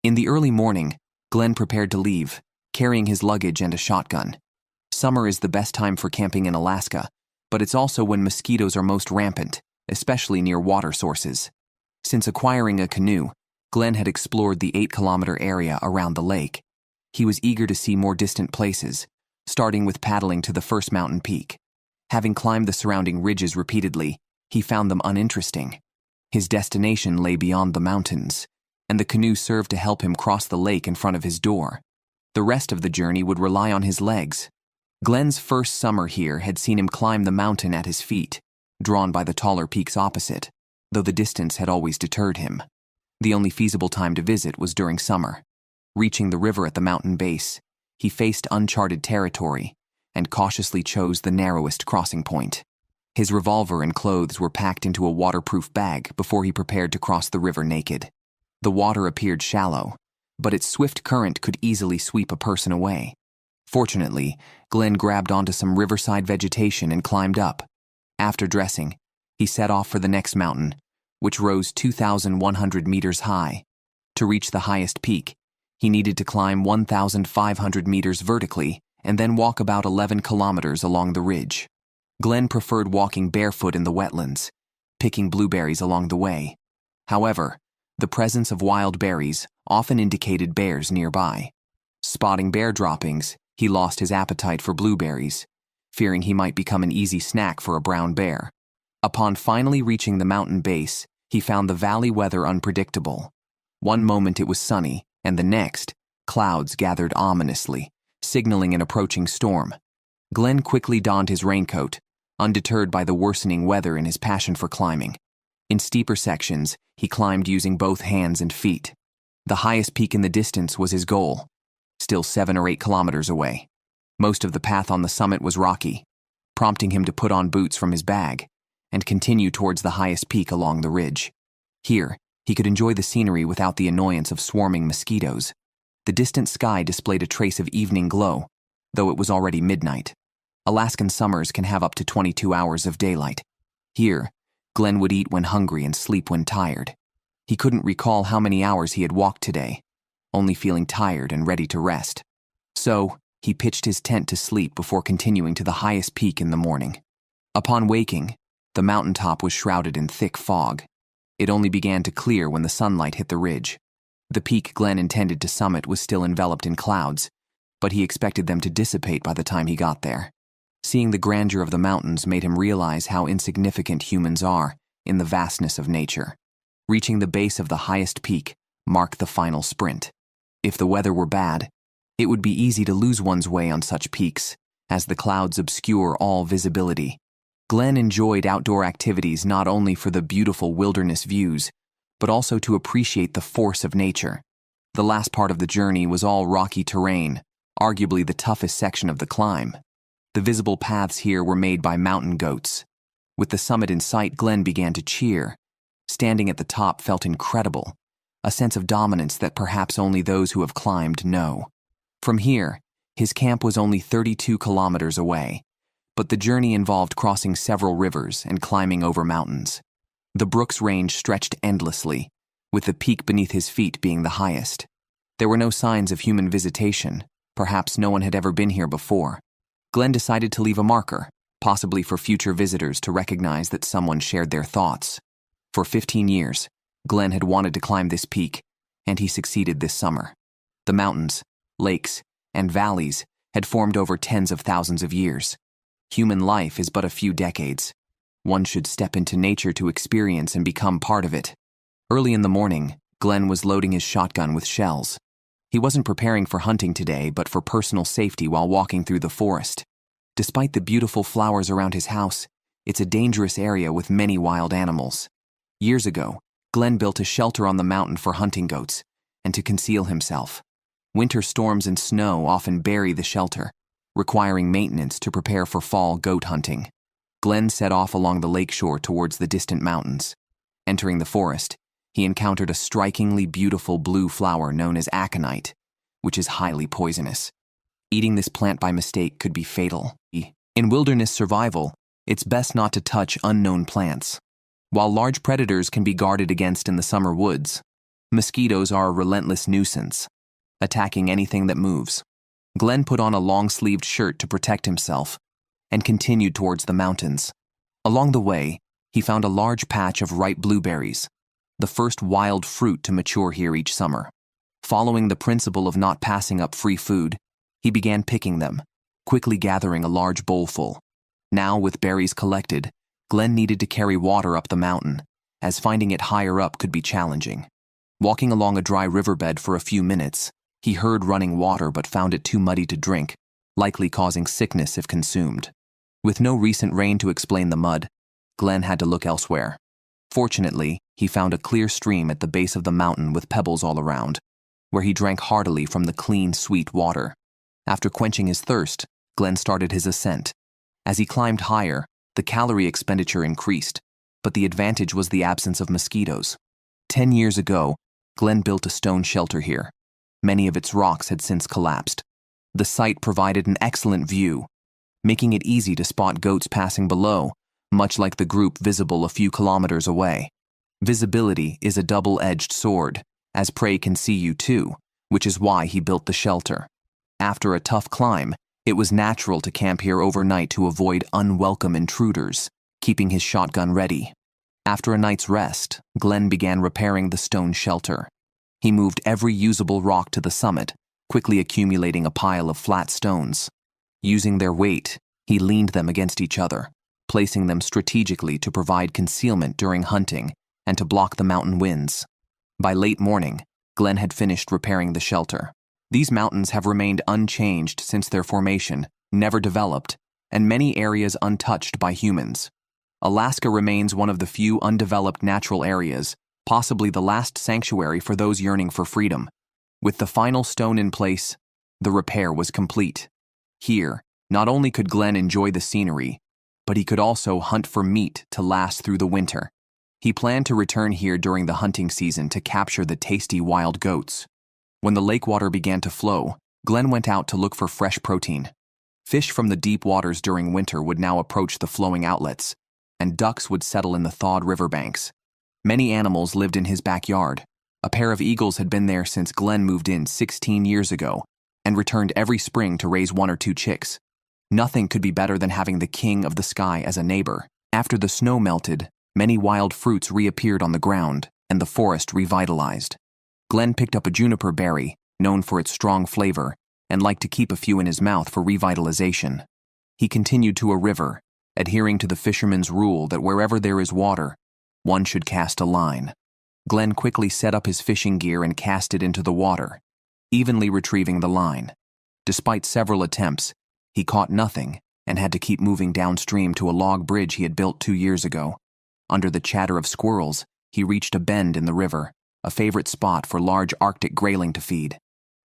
In the early morning, Glenn prepared to leave, carrying his luggage and a shotgun. Summer is the best time for camping in Alaska, but it's also when mosquitoes are most rampant, especially near water sources. Since acquiring a canoe, Glenn had explored the 8-kilometer area around the lake. He was eager to see more distant places, starting with paddling to the first mountain peak. Having climbed the surrounding ridges repeatedly, he found them uninteresting. His destination lay beyond the mountains, and the canoe served to help him cross the lake in front of his door. The rest of the journey would rely on his legs. Glenn's first summer here had seen him climb the mountain at his feet, drawn by the taller peaks opposite, though the distance had always deterred him. The only feasible time to visit was during summer. Reaching the river at the mountain base, he faced uncharted territory and cautiously chose the narrowest crossing point. His revolver and clothes were packed into a waterproof bag before he prepared to cross the river naked. The water appeared shallow, but its swift current could easily sweep a person away. Fortunately, Glenn grabbed onto some riverside vegetation and climbed up. After dressing, he set off for the next mountain, which rose 2,100 meters high. To reach the highest peak, he needed to climb 1,500 meters vertically and then walk about 11 kilometers along the ridge. Glenn preferred walking barefoot in the wetlands, picking blueberries along the way. However, the presence of wild berries often indicated bears nearby. Spotting bear droppings, he lost his appetite for blueberries, fearing he might become an easy snack for a brown bear. Upon finally reaching the mountain base, he found the valley weather unpredictable. One moment it was sunny, and the next, clouds gathered ominously, signaling an approaching storm. Glenn quickly donned his raincoat, undeterred by the worsening weather and his passion for climbing. In steeper sections, he climbed using both hands and feet. The highest peak in the distance was his goal, still 7 or 8 kilometers away. Most of the path on the summit was rocky, prompting him to put on boots from his bag and continue towards the highest peak along the ridge. Here, he could enjoy the scenery without the annoyance of swarming mosquitoes. The distant sky displayed a trace of evening glow, though it was already midnight. Alaskan summers can have up to 22 hours of daylight. Here, Glenn would eat when hungry and sleep when tired. He couldn't recall how many hours he had walked today, only feeling tired and ready to rest. So, he pitched his tent to sleep before continuing to the highest peak in the morning. Upon waking, the mountaintop was shrouded in thick fog. It only began to clear when the sunlight hit the ridge. The peak Glenn intended to summit was still enveloped in clouds, but he expected them to dissipate by the time he got there. Seeing the grandeur of the mountains made him realize how insignificant humans are in the vastness of nature. Reaching the base of the highest peak marked the final sprint. If the weather were bad, it would be easy to lose one's way on such peaks, as the clouds obscure all visibility. Glenn enjoyed outdoor activities not only for the beautiful wilderness views, but also to appreciate the force of nature. The last part of the journey was all rocky terrain, arguably the toughest section of the climb. The visible paths here were made by mountain goats. With the summit in sight, Glenn began to cheer. Standing at the top felt incredible, a sense of dominance that perhaps only those who have climbed know. From here, his camp was only 32 kilometers away, but the journey involved crossing several rivers and climbing over mountains. The Brooks Range stretched endlessly, with the peak beneath his feet being the highest. There were no signs of human visitation. Perhaps no one had ever been here before. Glenn decided to leave a marker, possibly for future visitors to recognize that someone shared their thoughts. For 15 years, Glenn had wanted to climb this peak, and he succeeded this summer. The mountains, lakes, and valleys had formed over tens of thousands of years. Human life is but a few decades. One should step into nature to experience and become part of it. Early in the morning, Glenn was loading his shotgun with shells. He wasn't preparing for hunting today, but for personal safety while walking through the forest. Despite the beautiful flowers around his house, it's a dangerous area with many wild animals. Years ago, Glenn built a shelter on the mountain for hunting goats and to conceal himself. Winter storms and snow often bury the shelter, requiring maintenance to prepare for fall goat hunting. Glenn set off along the lakeshore towards the distant mountains. Entering the forest, he encountered a strikingly beautiful blue flower known as aconite, which is highly poisonous. Eating this plant by mistake could be fatal. In wilderness survival, it's best not to touch unknown plants. While large predators can be guarded against in the summer woods, Mosquitoes are a relentless nuisance, attacking anything that moves. Glenn put on a long-sleeved shirt to protect himself and continued towards the mountains. Along the way, he found a large patch of ripe blueberries, the first wild fruit to mature here each summer. Following the principle of not passing up free food, he began picking them, quickly gathering a large bowlful. Now, with berries collected, Glenn needed to carry water up the mountain, as finding it higher up could be challenging. Walking along a dry riverbed for a few minutes, he heard running water but found it too muddy to drink, likely causing sickness if consumed. With no recent rain to explain the mud, Glenn had to look elsewhere. Fortunately, he found a clear stream at the base of the mountain with pebbles all around, where he drank heartily from the clean, sweet water. After quenching his thirst, Glenn started his ascent. As he climbed higher, the calorie expenditure increased, but the advantage was the absence of mosquitoes. 10 years ago, Glenn built a stone shelter here. Many of its rocks had since collapsed. The site provided an excellent view, making it easy to spot goats passing below, much like the group visible a few kilometers away. Visibility is a double-edged sword, as prey can see you too, which is why he built the shelter. After a tough climb, it was natural to camp here overnight to avoid unwelcome intruders, keeping his shotgun ready. After a night's rest, Glenn began repairing the stone shelter. He moved every usable rock to the summit, quickly accumulating a pile of flat stones. Using their weight, he leaned them against each other, placing them strategically to provide concealment during hunting and to block the mountain winds. By late morning, Glenn had finished repairing the shelter. These mountains have remained unchanged since their formation, never developed, and many areas untouched by humans. Alaska remains one of the few undeveloped natural areas, possibly the last sanctuary for those yearning for freedom. With the final stone in place, the repair was complete. Here, not only could Glenn enjoy the scenery, but he could also hunt for meat to last through the winter. He planned to return here during the hunting season to capture the tasty wild goats. When the lake water began to flow, Glenn went out to look for fresh protein. Fish from the deep waters during winter would now approach the flowing outlets, and ducks would settle in the thawed riverbanks. Many animals lived in his backyard. A pair of eagles had been there since Glenn moved in 16 years ago and returned every spring to raise 1 or 2 chicks. Nothing could be better than having the king of the sky as a neighbor. After the snow melted, many wild fruits reappeared on the ground, and the forest revitalized. Glenn picked up a juniper berry, known for its strong flavor, and liked to keep a few in his mouth for revitalization. He continued to a river, adhering to the fisherman's rule that wherever there is water, one should cast a line. Glenn quickly set up his fishing gear and cast it into the water, evenly retrieving the line. Despite several attempts, he caught nothing and had to keep moving downstream to a log bridge he had built 2 years ago. Under the chatter of squirrels, he reached a bend in the river, a favorite spot for large Arctic grayling to feed.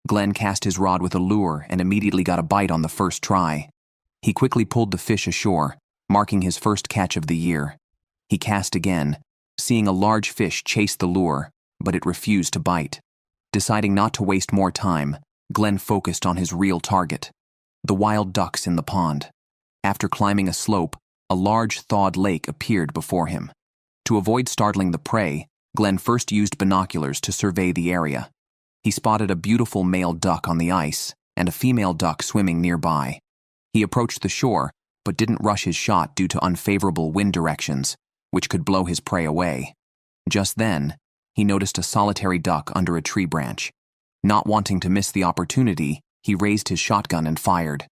Glenn cast his rod with a lure and immediately got a bite on the first try. He quickly pulled the fish ashore, marking his first catch of the year. He cast again, seeing a large fish chase the lure, but it refused to bite. Deciding not to waste more time, Glenn focused on his real target, the wild ducks in the pond. After climbing a slope, a large thawed lake appeared before him. To avoid startling the prey, Glenn first used binoculars to survey the area. He spotted a beautiful male duck on the ice and a female duck swimming nearby. He approached the shore, but didn't rush his shot due to unfavorable wind directions, which could blow his prey away. Just then, he noticed a solitary duck under a tree branch. Not wanting to miss the opportunity, he raised his shotgun and fired.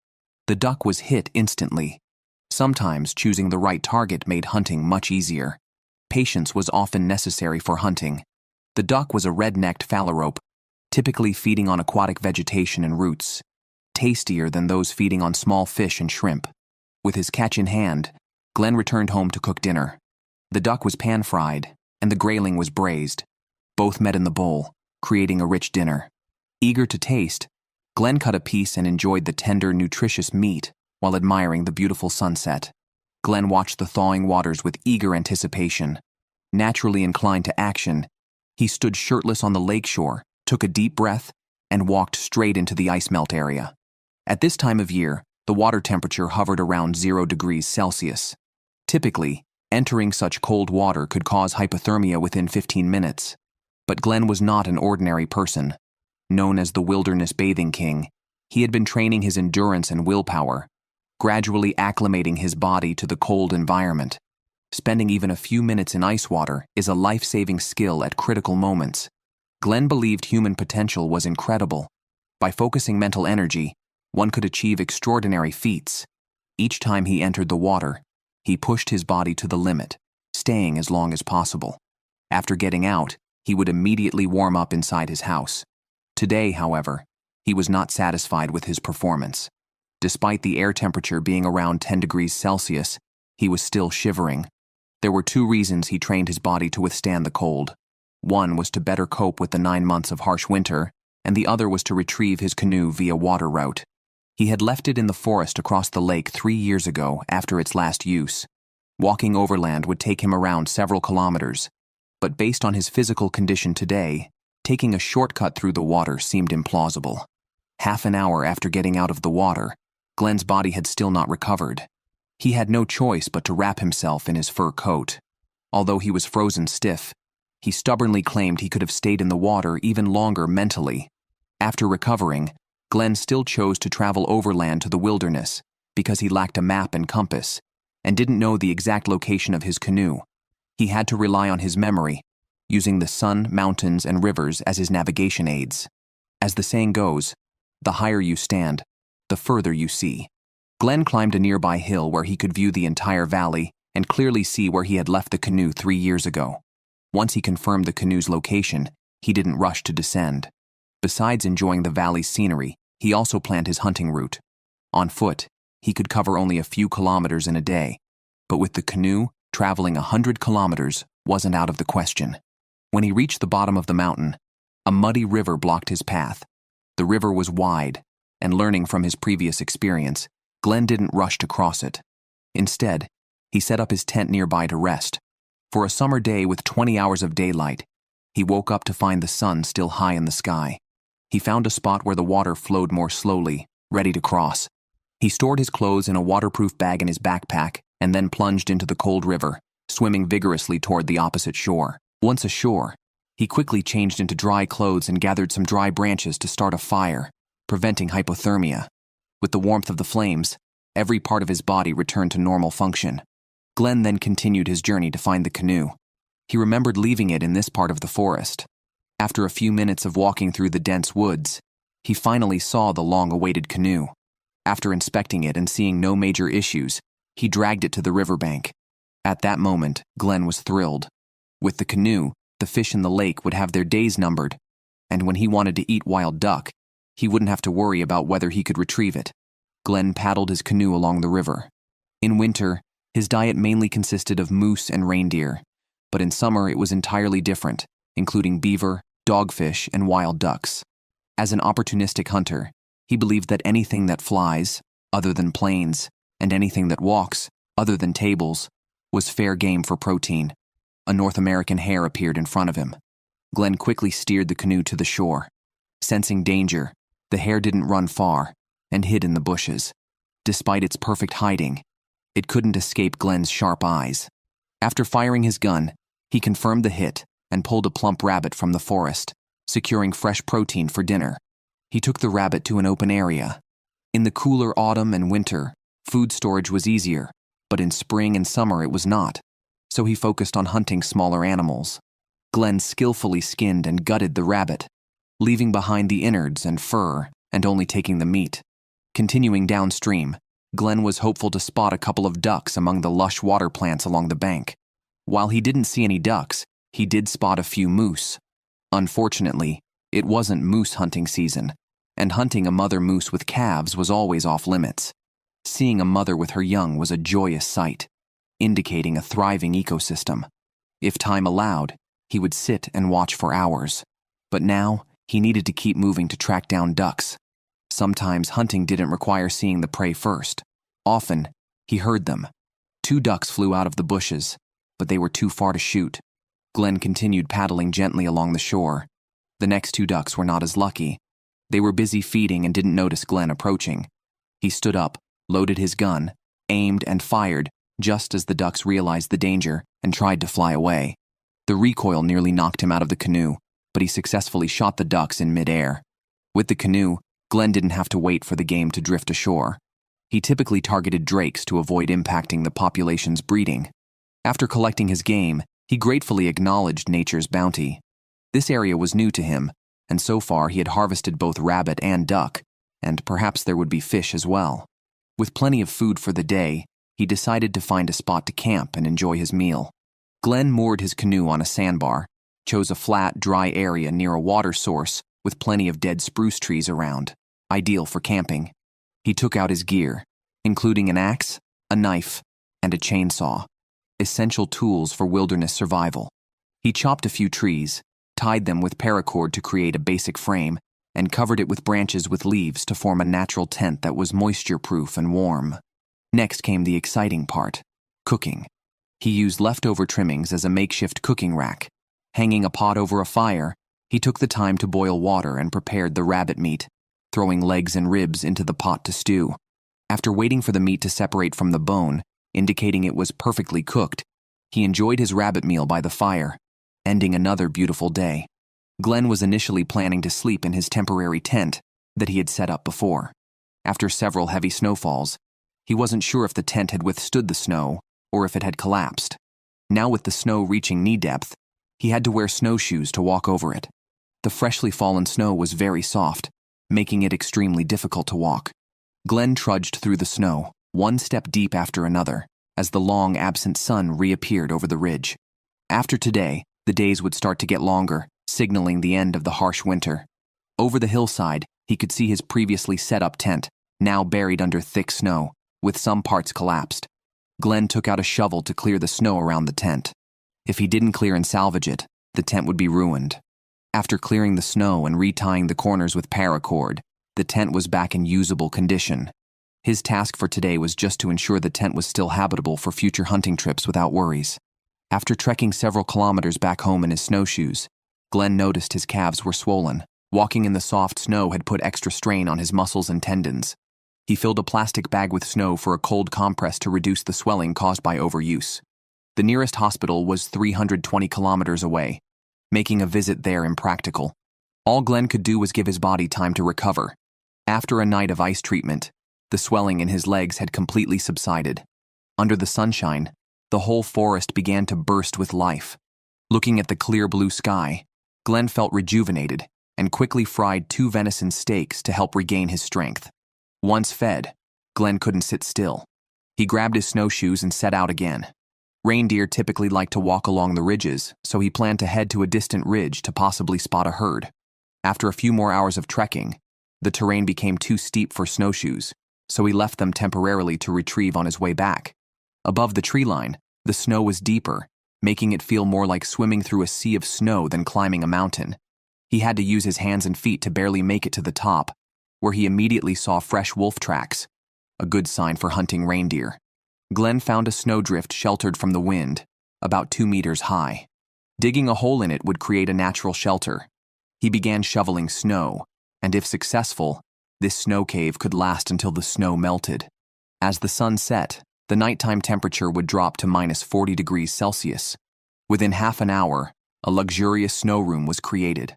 The duck was hit instantly. Sometimes choosing the right target made hunting much easier. Patience was often necessary for hunting. The duck was a red-necked phalarope, typically feeding on aquatic vegetation and roots, tastier than those feeding on small fish and shrimp. With his catch in hand, Glenn returned home to cook dinner. The duck was pan-fried, and the grayling was braised. Both met in the bowl, creating a rich dinner. Eager to taste, Glenn cut a piece and enjoyed the tender, nutritious meat while admiring the beautiful sunset. Glenn watched the thawing waters with eager anticipation. Naturally inclined to action, he stood shirtless on the lakeshore, took a deep breath, and walked straight into the ice melt area. At this time of year, the water temperature hovered around 0 degrees Celsius. Typically, entering such cold water could cause hypothermia within 15 minutes. But Glenn was not an ordinary person. Known as the Wilderness Bathing King, he had been training his endurance and willpower, gradually acclimating his body to the cold environment. Spending even a few minutes in ice water is a life-saving skill at critical moments. Glenn believed human potential was incredible. By focusing mental energy, one could achieve extraordinary feats. Each time he entered the water, he pushed his body to the limit, staying as long as possible. After getting out, he would immediately warm up inside his house. Today, however, he was not satisfied with his performance. Despite the air temperature being around 10 degrees Celsius, he was still shivering. There were 2 reasons he trained his body to withstand the cold. One was to better cope with the 9 months of harsh winter, and the other was to retrieve his canoe via water route. He had left it in the forest across the lake 3 years ago after its last use. Walking overland would take him around several kilometers, but based on his physical condition today, taking a shortcut through the water seemed implausible. Half an hour after getting out of the water, Glenn's body had still not recovered. He had no choice but to wrap himself in his fur coat. Although he was frozen stiff, he stubbornly claimed he could have stayed in the water even longer mentally. After recovering, Glenn still chose to travel overland to the wilderness because he lacked a map and compass and didn't know the exact location of his canoe. He had to rely on his memory, using the sun, mountains, and rivers as his navigation aids. As the saying goes, the higher you stand, the further you see. Glenn climbed a nearby hill where he could view the entire valley and clearly see where he had left the canoe 3 years ago. Once he confirmed the canoe's location, he didn't rush to descend. Besides enjoying the valley's scenery, he also planned his hunting route. On foot, he could cover only a few kilometers in a day, but with the canoe, traveling 100 kilometers wasn't out of the question. When he reached the bottom of the mountain, a muddy river blocked his path. The river was wide, and learning from his previous experience, Glenn didn't rush to cross it. Instead, he set up his tent nearby to rest. For a summer day with 20 hours of daylight, he woke up to find the sun still high in the sky. He found a spot where the water flowed more slowly, ready to cross. He stored his clothes in a waterproof bag in his backpack and then plunged into the cold river, swimming vigorously toward the opposite shore. Once ashore, he quickly changed into dry clothes and gathered some dry branches to start a fire, preventing hypothermia. With the warmth of the flames, every part of his body returned to normal function. Glenn then continued his journey to find the canoe. He remembered leaving it in this part of the forest. After a few minutes of walking through the dense woods, he finally saw the long-awaited canoe. After inspecting it and seeing no major issues, he dragged it to the riverbank. At that moment, Glenn was thrilled. With the canoe, the fish in the lake would have their days numbered, and when he wanted to eat wild duck, he wouldn't have to worry about whether he could retrieve it. Glenn paddled his canoe along the river. In winter, his diet mainly consisted of moose and reindeer, but in summer it was entirely different, including beaver, dogfish, and wild ducks. As an opportunistic hunter, he believed that anything that flies, other than planes, and anything that walks, other than tables, was fair game for protein. A North American hare appeared in front of him. Glenn quickly steered the canoe to the shore. Sensing danger, the hare didn't run far and hid in the bushes. Despite its perfect hiding, it couldn't escape Glenn's sharp eyes. After firing his gun, he confirmed the hit and pulled a plump rabbit from the forest, securing fresh protein for dinner. He took the rabbit to an open area. In the cooler autumn and winter, food storage was easier, but in spring and summer it was not, so he focused on hunting smaller animals. Glenn skillfully skinned and gutted the rabbit, leaving behind the innards and fur and only taking the meat. Continuing downstream, Glenn was hopeful to spot a couple of ducks among the lush water plants along the bank. While he didn't see any ducks, he did spot a few moose. Unfortunately, it wasn't moose hunting season, and hunting a mother moose with calves was always off limits. Seeing a mother with her young was a joyous sight, indicating a thriving ecosystem. If time allowed, he would sit and watch for hours. But now, he needed to keep moving to track down ducks. Sometimes hunting didn't require seeing the prey first. Often, he heard them. 2 ducks flew out of the bushes, but they were too far to shoot. Glenn continued paddling gently along the shore. The next 2 ducks were not as lucky. They were busy feeding and didn't notice Glenn approaching. He stood up, loaded his gun, aimed and fired just as the ducks realized the danger and tried to fly away. The recoil nearly knocked him out of the canoe, but he successfully shot the ducks in midair. With the canoe, Glenn didn't have to wait for the game to drift ashore. He typically targeted drakes to avoid impacting the population's breeding. After collecting his game, he gratefully acknowledged nature's bounty. This area was new to him, and so far he had harvested both rabbit and duck, and perhaps there would be fish as well. With plenty of food for the day, he decided to find a spot to camp and enjoy his meal. Glenn moored his canoe on a sandbar, chose a flat, dry area near a water source with plenty of dead spruce trees around, ideal for camping. He took out his gear, including an axe, a knife, and a chainsaw, essential tools for wilderness survival. He chopped a few trees, tied them with paracord to create a basic frame, and covered it with branches with leaves to form a natural tent that was moisture-proof and warm. Next came the exciting part, cooking. He used leftover trimmings as a makeshift cooking rack. Hanging a pot over a fire, he took the time to boil water and prepared the rabbit meat, throwing legs and ribs into the pot to stew. After waiting for the meat to separate from the bone, indicating it was perfectly cooked, he enjoyed his rabbit meal by the fire, ending another beautiful day. Glenn was initially planning to sleep in his temporary tent that he had set up before. After several heavy snowfalls, he wasn't sure if the tent had withstood the snow or if it had collapsed. Now with the snow reaching knee depth, he had to wear snowshoes to walk over it. The freshly fallen snow was very soft, making it extremely difficult to walk. Glenn trudged through the snow, one step deep after another, as the long absent sun reappeared over the ridge. After today, the days would start to get longer, signaling the end of the harsh winter. Over the hillside, he could see his previously set-up tent, now buried under thick snow, with some parts collapsed. Glenn took out a shovel to clear the snow around the tent. If he didn't clear and salvage it, the tent would be ruined. After clearing the snow and retying the corners with paracord, the tent was back in usable condition. His task for today was just to ensure the tent was still habitable for future hunting trips without worries. After trekking several kilometers back home in his snowshoes, Glenn noticed his calves were swollen. Walking in the soft snow had put extra strain on his muscles and tendons. He filled a plastic bag with snow for a cold compress to reduce the swelling caused by overuse. The nearest hospital was 320 kilometers away, making a visit there impractical. All Glenn could do was give his body time to recover. After a night of ice treatment, the swelling in his legs had completely subsided. Under the sunshine, the whole forest began to burst with life. Looking at the clear blue sky, Glenn felt rejuvenated and quickly fried 2 venison steaks to help regain his strength. Once fed, Glenn couldn't sit still. He grabbed his snowshoes and set out again. Reindeer typically like to walk along the ridges, so he planned to head to a distant ridge to possibly spot a herd. After a few more hours of trekking, the terrain became too steep for snowshoes, so he left them temporarily to retrieve on his way back. Above the tree line, the snow was deeper, making it feel more like swimming through a sea of snow than climbing a mountain. He had to use his hands and feet to barely make it to the top, where he immediately saw fresh wolf tracks, a good sign for hunting reindeer. Glenn found a snowdrift sheltered from the wind, about 2 meters high. Digging a hole in it would create a natural shelter. He began shoveling snow, and if successful, this snow cave could last until the snow melted. As the sun set, the nighttime temperature would drop to -40 degrees Celsius. Within half an hour, a luxurious snow room was created,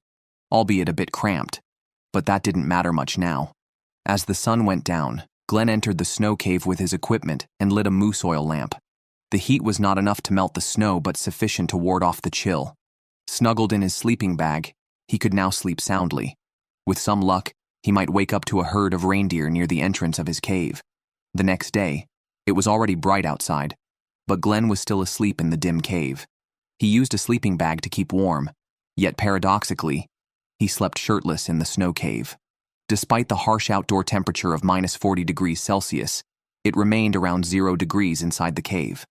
albeit a bit cramped, but that didn't matter much now. As the sun went down, Glenn entered the snow cave with his equipment and lit a moose oil lamp. The heat was not enough to melt the snow, but sufficient to ward off the chill. Snuggled in his sleeping bag, he could now sleep soundly. With some luck, he might wake up to a herd of reindeer near the entrance of his cave. The next day, it was already bright outside, but Glenn was still asleep in the dim cave. He used a sleeping bag to keep warm, yet paradoxically, he slept shirtless in the snow cave. Despite the harsh outdoor temperature of -40 degrees Celsius, it remained around 0 degrees inside the cave.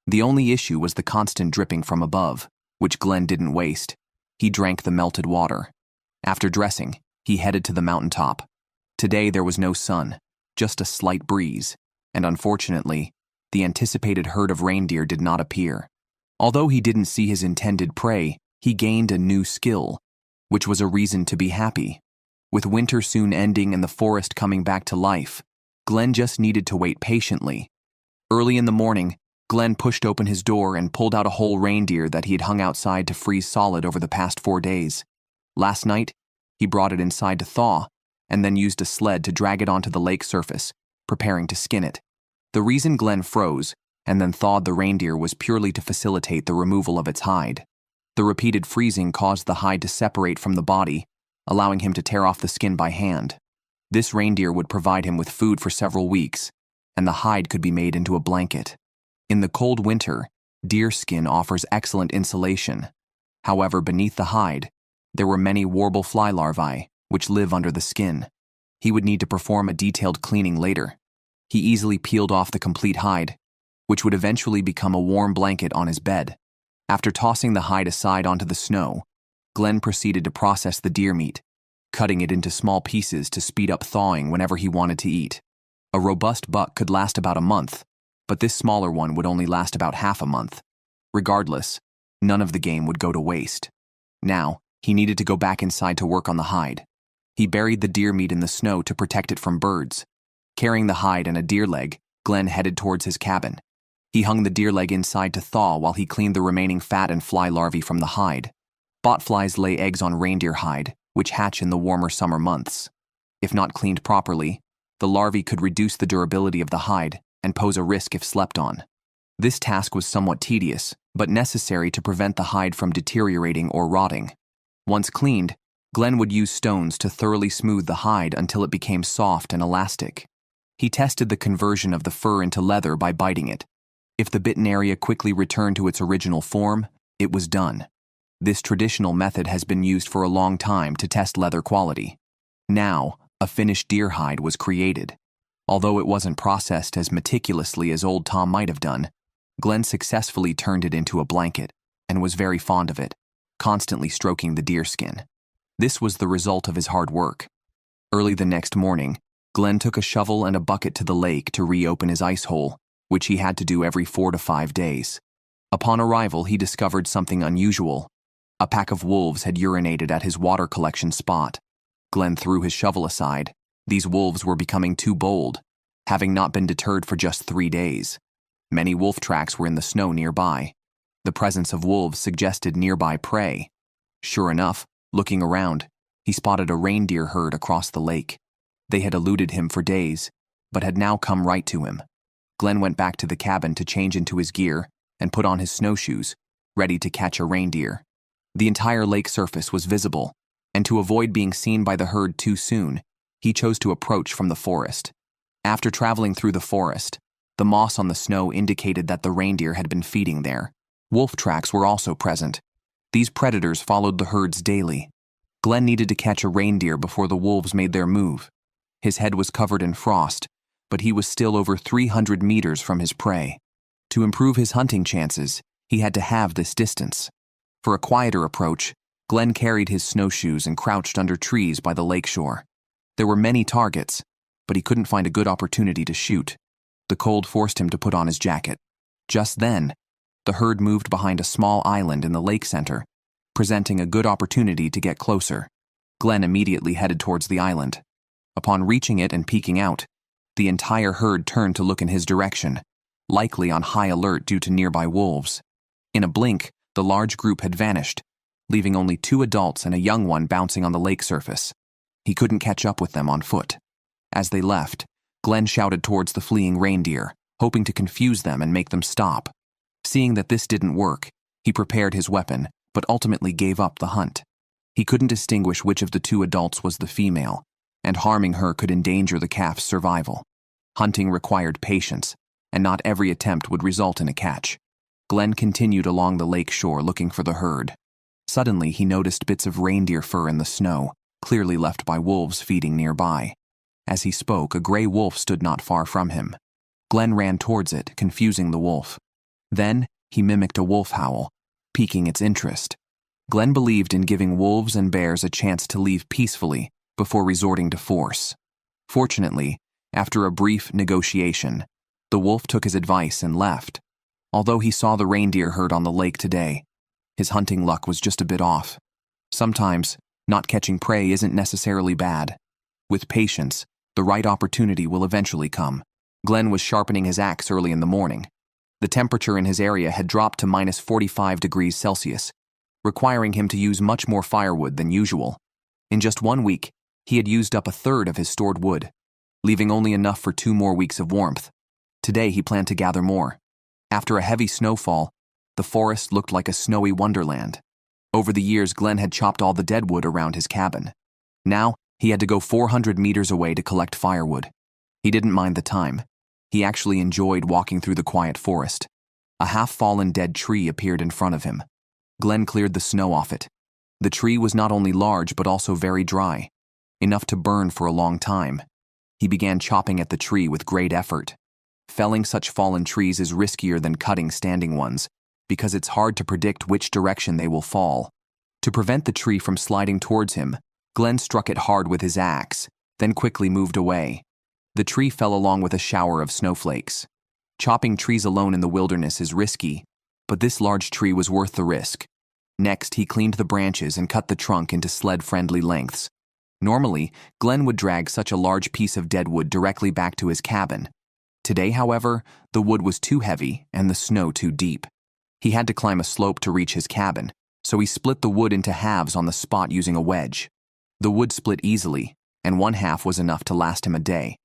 The only issue was the constant dripping from above, which Glenn didn't waste. He drank the melted water. After dressing, he headed to the mountaintop. Today there was no sun, just a slight breeze, and unfortunately, the anticipated herd of reindeer did not appear. Although he didn't see his intended prey, he gained a new skill, which was a reason to be happy. With winter soon ending and the forest coming back to life, Glenn just needed to wait patiently. Early in the morning, Glenn pushed open his door and pulled out a whole reindeer that he had hung outside to freeze solid over the past 4 days. Last night, he brought it inside to thaw, and then used a sled to drag it onto the lake surface, preparing to skin it. The reason Glenn froze and then thawed the reindeer was purely to facilitate the removal of its hide. The repeated freezing caused the hide to separate from the body, allowing him to tear off the skin by hand. This reindeer would provide him with food for several weeks, and the hide could be made into a blanket. In the cold winter, deer skin offers excellent insulation. However, beneath the hide, there were many warble fly larvae, which live under the skin. He would need to perform a detailed cleaning later. He easily peeled off the complete hide, which would eventually become a warm blanket on his bed. After tossing the hide aside onto the snow, Glenn proceeded to process the deer meat, cutting it into small pieces to speed up thawing whenever he wanted to eat. A robust buck could last about a month, but this smaller one would only last about half a month. Regardless, none of the game would go to waste. Now, he needed to go back inside to work on the hide. He buried the deer meat in the snow to protect it from birds. Carrying the hide and a deer leg, Glenn headed towards his cabin. He hung the deer leg inside to thaw while he cleaned the remaining fat and fly larvae from the hide. Botflies lay eggs on reindeer hide, which hatch in the warmer summer months. If not cleaned properly, the larvae could reduce the durability of the hide and pose a risk if slept on. This task was somewhat tedious, but necessary to prevent the hide from deteriorating or rotting. Once cleaned, Glenn would use stones to thoroughly smooth the hide until it became soft and elastic. He tested the conversion of the fur into leather by biting it. If the bitten area quickly returned to its original form, it was done. This traditional method has been used for a long time to test leather quality. Now, a finished deer hide was created. Although it wasn't processed as meticulously as old Tom might have done, Glenn successfully turned it into a blanket and was very fond of it, constantly stroking the deer skin. This was the result of his hard work. Early the next morning, Glenn took a shovel and a bucket to the lake to reopen his ice hole, which he had to do every 4 to 5 days. Upon arrival, he discovered something unusual. A pack of wolves had urinated at his water collection spot. Glenn threw his shovel aside. These wolves were becoming too bold, having not been deterred for just 3 days. Many wolf tracks were in the snow nearby. The presence of wolves suggested nearby prey. Sure enough, looking around, he spotted a reindeer herd across the lake. They had eluded him for days, but had now come right to him. Glenn went back to the cabin to change into his gear and put on his snowshoes, ready to catch a reindeer. The entire lake surface was visible, and to avoid being seen by the herd too soon, he chose to approach from the forest. After traveling through the forest, the moss on the snow indicated that the reindeer had been feeding there. Wolf tracks were also present. These predators followed the herds daily. Glenn needed to catch a reindeer before the wolves made their move. His head was covered in frost, but he was still over 300 meters from his prey. To improve his hunting chances, he had to halve this distance. For a quieter approach, Glenn carried his snowshoes and crouched under trees by the lakeshore. There were many targets, but he couldn't find a good opportunity to shoot. The cold forced him to put on his jacket. Just then, the herd moved behind a small island in the lake center, presenting a good opportunity to get closer. Glenn immediately headed towards the island. Upon reaching it and peeking out, the entire herd turned to look in his direction, likely on high alert due to nearby wolves. In a blink, the large group had vanished, leaving only 2 adults and a young one bouncing on the lake surface. He couldn't catch up with them on foot. As they left, Glenn shouted towards the fleeing reindeer, hoping to confuse them and make them stop. Seeing that this didn't work, he prepared his weapon, but ultimately gave up the hunt. He couldn't distinguish which of the 2 adults was the female, and harming her could endanger the calf's survival. Hunting required patience, and not every attempt would result in a catch. Glenn continued along the lake shore looking for the herd. Suddenly, he noticed bits of reindeer fur in the snow, clearly left by wolves feeding nearby. As he spoke, a gray wolf stood not far from him. Glenn ran towards it, confusing the wolf. Then, he mimicked a wolf howl, piquing its interest. Glenn believed in giving wolves and bears a chance to leave peacefully before resorting to force. Fortunately, after a brief negotiation, the wolf took his advice and left. Although he saw the reindeer herd on the lake today, his hunting luck was just a bit off. Sometimes, not catching prey isn't necessarily bad. With patience, the right opportunity will eventually come. Glenn was sharpening his axe early in the morning. The temperature in his area had dropped to -45 degrees Celsius, requiring him to use much more firewood than usual. In just 1 week, he had used up a third of his stored wood, leaving only enough for 2 more weeks of warmth. Today he planned to gather more. After a heavy snowfall, the forest looked like a snowy wonderland. Over the years, Glenn had chopped all the dead wood around his cabin. Now, he had to go 400 meters away to collect firewood. He didn't mind the time. He actually enjoyed walking through the quiet forest. A half-fallen dead tree appeared in front of him. Glenn cleared the snow off it. The tree was not only large but also very dry, enough to burn for a long time. He began chopping at the tree with great effort. Felling such fallen trees is riskier than cutting standing ones, because it's hard to predict which direction they will fall. To prevent the tree from sliding towards him, Glenn struck it hard with his axe, then quickly moved away. The tree fell along with a shower of snowflakes. Chopping trees alone in the wilderness is risky, but this large tree was worth the risk. Next, he cleaned the branches and cut the trunk into sled-friendly lengths. Normally, Glenn would drag such a large piece of dead wood directly back to his cabin. Today, however, the wood was too heavy and the snow too deep. He had to climb a slope to reach his cabin, so he split the wood into halves on the spot using a wedge. The wood split easily, and one half was enough to last him a day.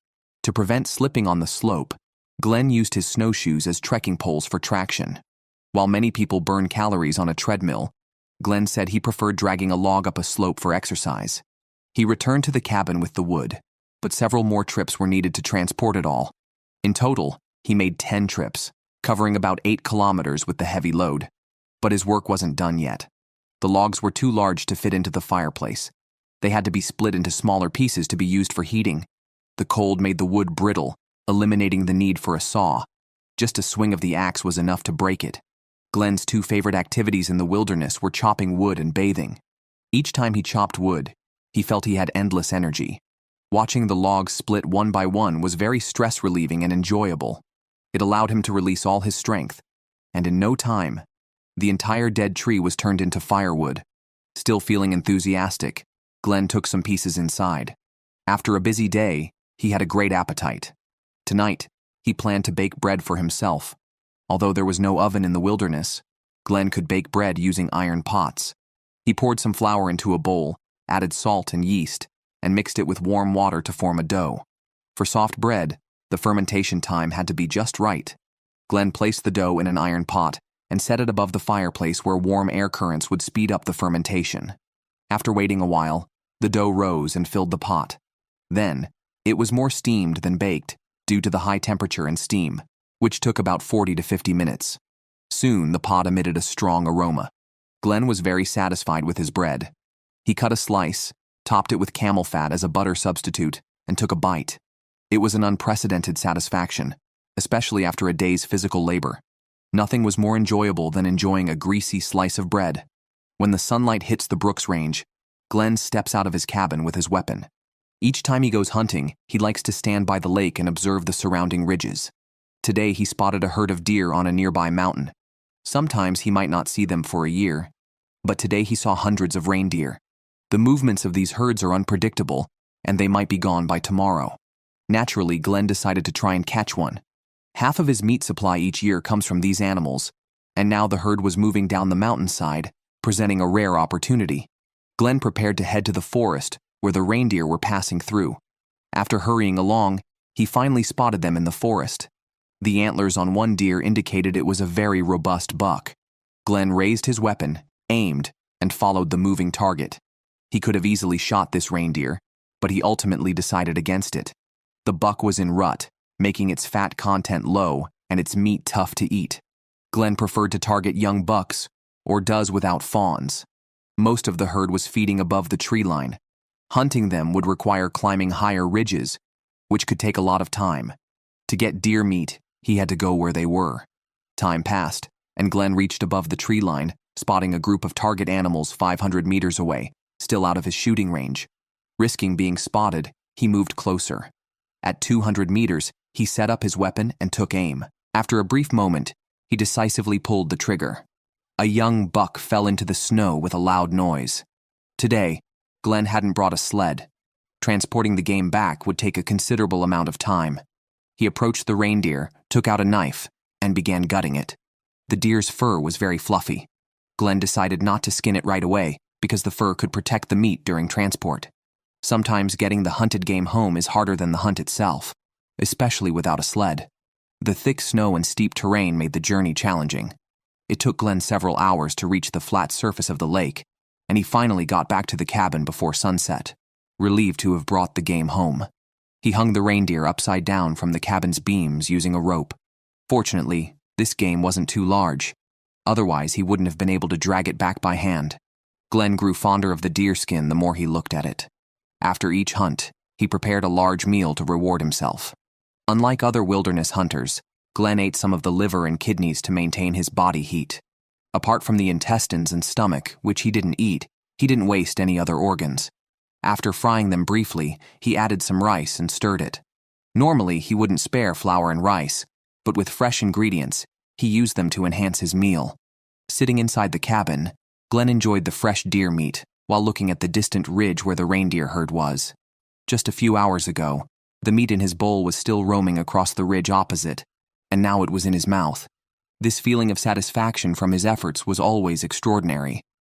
To prevent slipping on the slope, Glenn used his snowshoes as trekking poles for traction. While many people burn calories on a treadmill, Glenn said he preferred dragging a log up a slope for exercise. He returned to the cabin with the wood, but several more trips were needed to transport it all. In total, he made 10 trips, covering about 8 kilometers with the heavy load. But his work wasn't done yet. The logs were too large to fit into the fireplace. They had to be split into smaller pieces to be used for heating. The cold made the wood brittle, eliminating the need for a saw. Just a swing of the axe was enough to break it. Glenn's 2 favorite activities in the wilderness were chopping wood and bathing. Each time he chopped wood, he felt he had endless energy. Watching the logs split one by one was very stress-relieving and enjoyable. It allowed him to release all his strength, and in no time, the entire dead tree was turned into firewood. Still feeling enthusiastic, Glenn took some pieces inside. After a busy day, he had a great appetite. Tonight, he planned to bake bread for himself. Although there was no oven in the wilderness, Glenn could bake bread using iron pots. He poured some flour into a bowl, added salt and yeast, and mixed it with warm water to form a dough. For soft bread, the fermentation time had to be just right. Glenn placed the dough in an iron pot and set it above the fireplace where warm air currents would speed up the fermentation. After waiting a while, the dough rose and filled the pot. Then, it was more steamed than baked, due to the high temperature and steam, which took about 40 to 50 minutes. Soon, the pot emitted a strong aroma. Glenn was very satisfied with his bread. He cut a slice, topped it with camel fat as a butter substitute, and took a bite. It was an unprecedented satisfaction, especially after a day's physical labor. Nothing was more enjoyable than enjoying a greasy slice of bread. When the sunlight hits the Brooks Range, Glenn steps out of his cabin with his weapon. Each time he goes hunting, he likes to stand by the lake and observe the surrounding ridges. Today he spotted a herd of deer on a nearby mountain. Sometimes he might not see them for a year, but today he saw hundreds of reindeer. The movements of these herds are unpredictable, and they might be gone by tomorrow. Naturally, Glenn decided to try and catch one. Half of his meat supply each year comes from these animals, and now the herd was moving down the mountainside, presenting a rare opportunity. Glenn prepared to head to the forest, where the reindeer were passing through. After hurrying along, he finally spotted them in the forest. The antlers on one deer indicated it was a very robust buck. Glenn raised his weapon, aimed, and followed the moving target. He could have easily shot this reindeer, but he ultimately decided against it. The buck was in rut, making its fat content low and its meat tough to eat. Glenn preferred to target young bucks, or does without fawns. Most of the herd was feeding above the tree line. Hunting them would require climbing higher ridges, which could take a lot of time. To get deer meat, he had to go where they were. Time passed, and Glenn reached above the tree line, spotting a group of target animals 500 meters away, still out of his shooting range. Risking being spotted, he moved closer. At 200 meters, he set up his weapon and took aim. After a brief moment, he decisively pulled the trigger. A young buck fell into the snow with a loud noise. Today, Glenn hadn't brought a sled. Transporting the game back would take a considerable amount of time. He approached the reindeer, took out a knife, and began gutting it. The deer's fur was very fluffy. Glenn decided not to skin it right away because the fur could protect the meat during transport. Sometimes getting the hunted game home is harder than the hunt itself, especially without a sled. The thick snow and steep terrain made the journey challenging. It took Glenn several hours to reach the flat surface of the lake, and he finally got back to the cabin before sunset, relieved to have brought the game home. He hung the reindeer upside down from the cabin's beams using a rope. Fortunately, this game wasn't too large. Otherwise, he wouldn't have been able to drag it back by hand. Glenn grew fonder of the deer skin the more he looked at it. After each hunt, he prepared a large meal to reward himself. Unlike other wilderness hunters, Glenn ate some of the liver and kidneys to maintain his body heat. Apart from the intestines and stomach, which he didn't eat, he didn't waste any other organs. After frying them briefly, he added some rice and stirred it. Normally, he wouldn't spare flour and rice, but with fresh ingredients, he used them to enhance his meal. Sitting inside the cabin, Glenn enjoyed the fresh deer meat while looking at the distant ridge where the reindeer herd was. Just a few hours ago, the meat in his bowl was still roaming across the ridge opposite, and now it was in his mouth. This feeling of satisfaction from his efforts was always extraordinary,